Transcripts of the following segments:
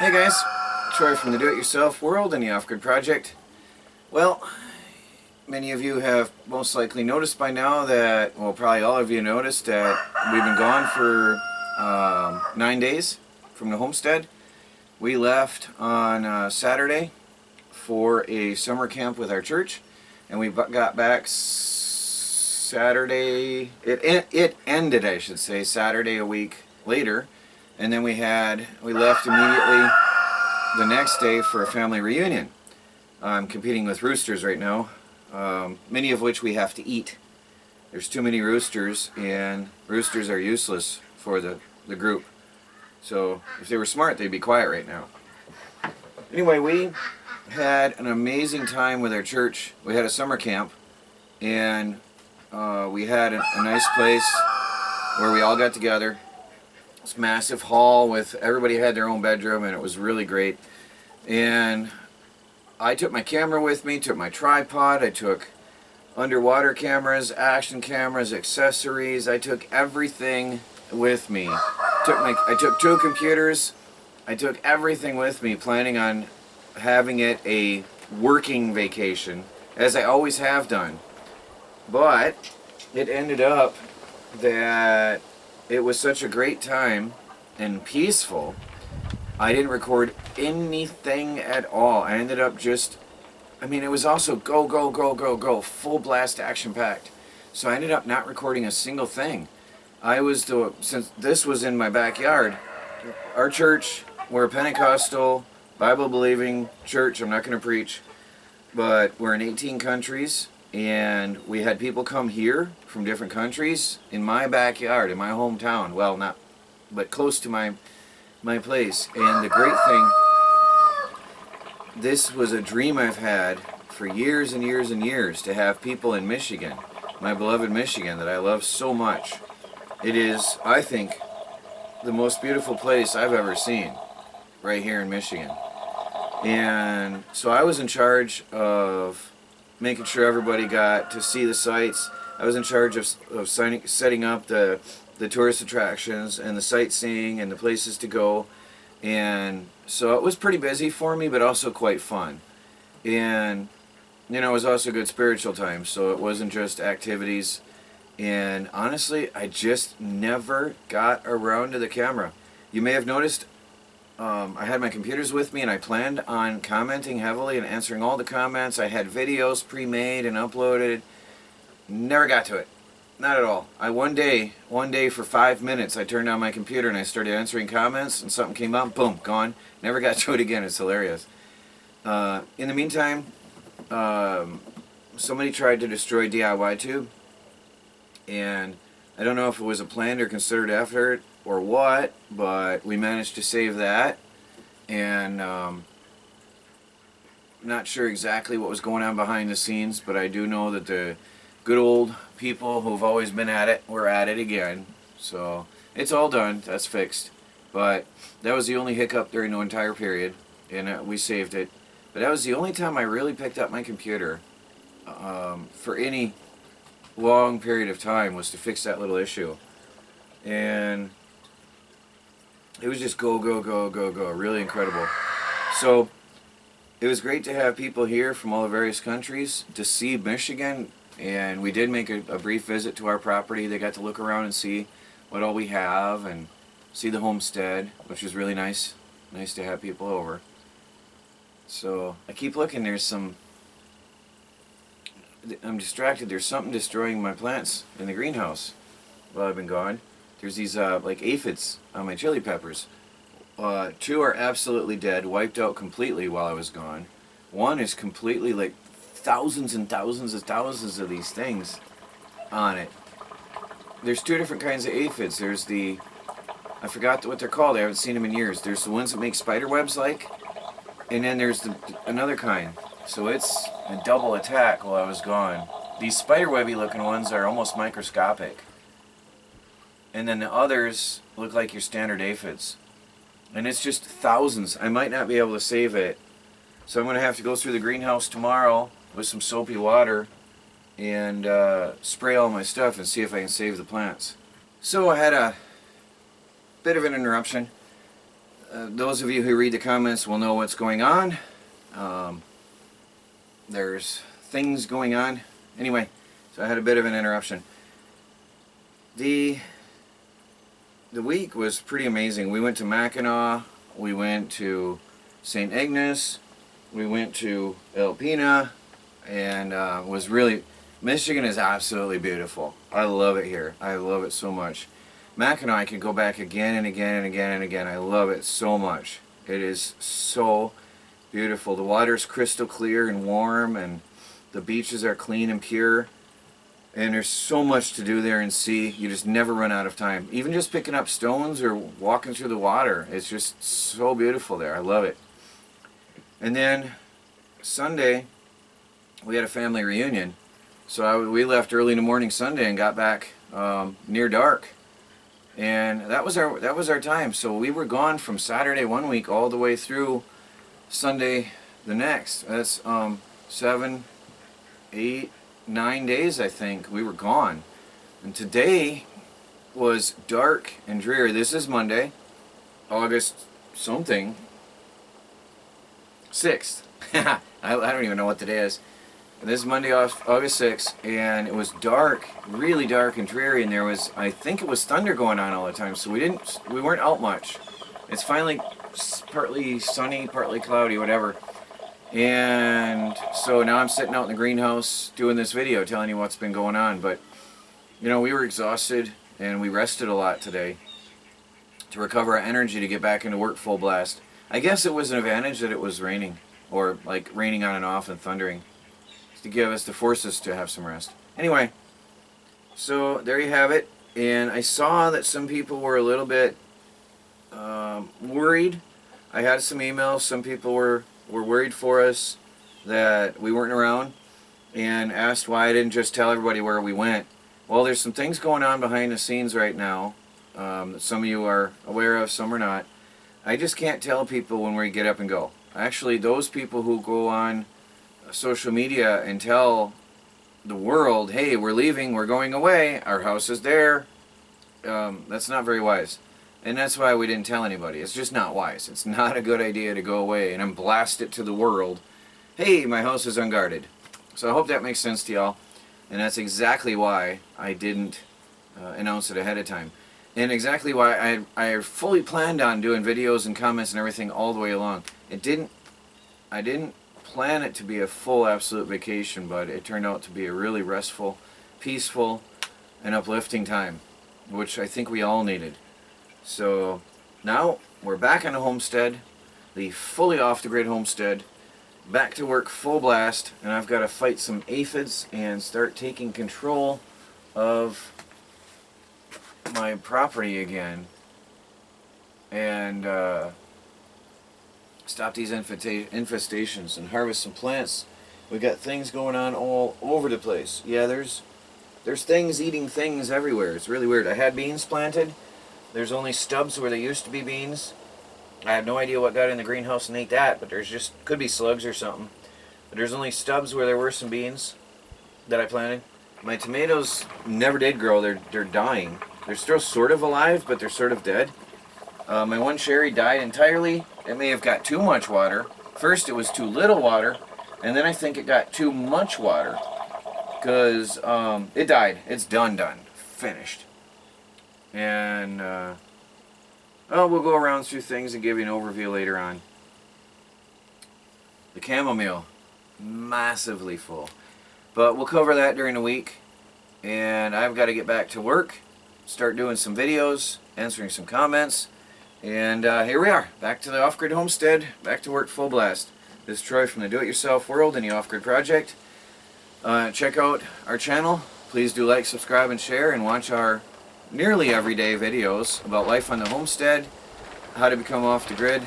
Hey guys, Troy from the Do-It-Yourself World and the Off-Grid Project. Well, many of you have most likely noticed by now that, well, probably all of you noticed that we've been gone for 9 days from the homestead. We left on Saturday for a summer camp with our church, and we got back Saturday. It ended, I should say, Saturday a week later. And then we left immediately the next day for a family reunion. I'm competing with roosters right now, many of which we have to eat. There's too many roosters, and roosters are useless for the group. So if they were smart, they'd be quiet right now. Anyway, we had an amazing time with our church. We had a summer camp, and we had a nice place where we all got together. This massive hall with everybody had their own bedroom, and it was really great. And I took my camera with me, took my tripod, I took underwater cameras, action cameras, accessories. I took everything with me. I took 2 computers. I took everything with me, planning on having it a working vacation, as I always have done. But it ended up that it was such a great time and peaceful, I didn't record anything at all. I ended up it was also go, go, go, go, go, full blast action packed. So I ended up not recording a single thing. Since this was in my backyard, our church, we're a Pentecostal, Bible believing church. I'm not going to preach, but we're in 18 countries. And we had people come here from different countries in my backyard, in my hometown. Well, not, but close to my place. And the great thing, this was a dream I've had for years and years and years, to have people in Michigan, my beloved Michigan that I love so much. It is, I think, the most beautiful place I've ever seen, right here in Michigan. And so I was in charge of making sure everybody got to see the sights. I was in charge of setting up the tourist attractions and the sightseeing and the places to go. And so it was pretty busy for me, but also quite fun. And, it was also a good spiritual time, so it wasn't just activities. And honestly, I just never got around to the camera. You may have noticed I had my computers with me, and I planned on commenting heavily and answering all the comments. I had videos pre-made and uploaded. Never got to it. Not at all. One day for 5 minutes, I turned on my computer and I started answering comments, and something came up, boom, gone. Never got to it again. It's hilarious. In the meantime, somebody tried to destroy DIY Tube, and I don't know if it was a planned or considered effort or what, but we managed to save that. And not sure exactly what was going on behind the scenes, but I do know that the good old people who've always been at it were at it again. So it's all done, that's fixed. But that was the only hiccup during the entire period, and we saved it. But that was the only time I really picked up my computer for any long period of time, was to fix that little issue. And it was just go, go, go, go, go. Really incredible. So it was great to have people here from all the various countries to see Michigan. And we did make a brief visit to our property. They got to look around and see what all we have and see the homestead, which was really nice. Nice to have people over. So I keep looking. I'm distracted. There's something destroying my plants in the greenhouse while I've been gone. There's these like aphids on my chili peppers. 2 are absolutely dead, wiped out completely while I was gone. 1 is completely, like, thousands and thousands of these things on it. There's 2 different kinds of aphids. There's I forgot what they're called. I haven't seen them in years. There's the ones that make spider webs, and then there's another kind. So it's a double attack while I was gone. These spider webby looking ones are almost microscopic. And then the others look like your standard aphids. And it's just thousands. I might not be able to save it. So I'm going to have to go through the greenhouse tomorrow with some soapy water and spray all my stuff and see if I can save the plants. So I had a bit of an interruption. those of you who read the comments will know what's going on. There's things going on. Anyway, so I had a bit of an interruption. The week was pretty amazing. We went to Mackinac, we went to St. Agnes, we went to Alpena, and was really, Michigan is absolutely beautiful. I love it here. I love it so much. Mackinac, I could go back again and again and again and again. I love it so much. It is so beautiful. The water's crystal clear and warm, and the beaches are clean and pure. And there's so much to do there and see. You just never run out of time. Even just picking up stones or walking through the water, it's just so beautiful there. I love it. And then Sunday, we had a family reunion. So we left early in the morning Sunday and got back near dark. And that was our time. So we were gone from Saturday one week all the way through Sunday the next. That's 7, 8, 9 days, I think. We were gone. And today was dark and dreary. This is Monday, August something, 6th. I don't even know what today is. This is Monday, August 6th, and it was dark, really dark and dreary, and there was, I think it was thunder going on all the time, so we weren't out much. It's finally partly sunny, partly cloudy, whatever. And so now I'm sitting out in the greenhouse doing this video, telling you what's been going on. But, you know, we were exhausted, and we rested a lot today to recover our energy to get back into work full blast. I guess it was an advantage that it was raining, or like raining on and off and thundering, to force us to have some rest. Anyway, so there you have it. And I saw that some people were a little bit worried. I had some emails. Some people were worried for us that we weren't around, and asked why I didn't just tell everybody where we went. Well, there's some things going on behind the scenes right now that some of you are aware of, some are not. I just can't tell people when we get up and go. Actually, those people who go on social media and tell the world, hey, we're leaving, we're going away, our house is there, that's not very wise. And that's why we didn't tell anybody. It's just not wise. It's not a good idea to go away and then blast it to the world, hey, my house is unguarded. So I hope that makes sense to y'all. And that's exactly why I didn't announce it ahead of time. And exactly why I fully planned on doing videos and comments and everything all the way along. I didn't plan it to be a full absolute vacation, but it turned out to be a really restful, peaceful, and uplifting time, which I think we all needed. So now we're back on the homestead, the fully off the grid homestead, back to work full blast, and I've got to fight some aphids and start taking control of my property again, and stop these infestations and harvest some plants. We got things going on all over the place. Yeah, there's things eating things everywhere. It's really weird. I had beans planted. There's only stubs where there used to be beans. I have no idea what got in the greenhouse and ate that, but there's just, could be slugs or something. But there's only stubs where there were some beans that I planted. My tomatoes never did grow. They're dying. They're still sort of alive, but they're sort of dead. My one cherry died entirely. It may have got too much water. First it was too little water, and then I think it got too much water, because it died. It's done, finished. And well, we'll go around through things and give you an overview later on. The chamomile, massively full, but we'll cover that during the week. And I've got to get back to work, start doing some videos, answering some comments. And here we are, back to the off-grid homestead, back to work full blast. This is Troy from the Do-It-Yourself World and the Off-Grid Project. Check out our channel. Please do like, subscribe, and share, and watch our nearly everyday videos about life on the homestead, how to become off the grid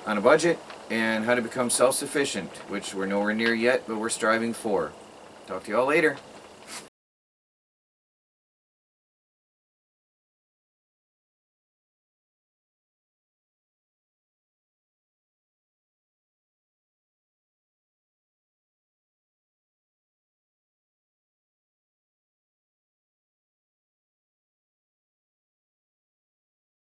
on a budget, and how to become self-sufficient, which we're nowhere near yet, but we're striving for. Talk to you all later.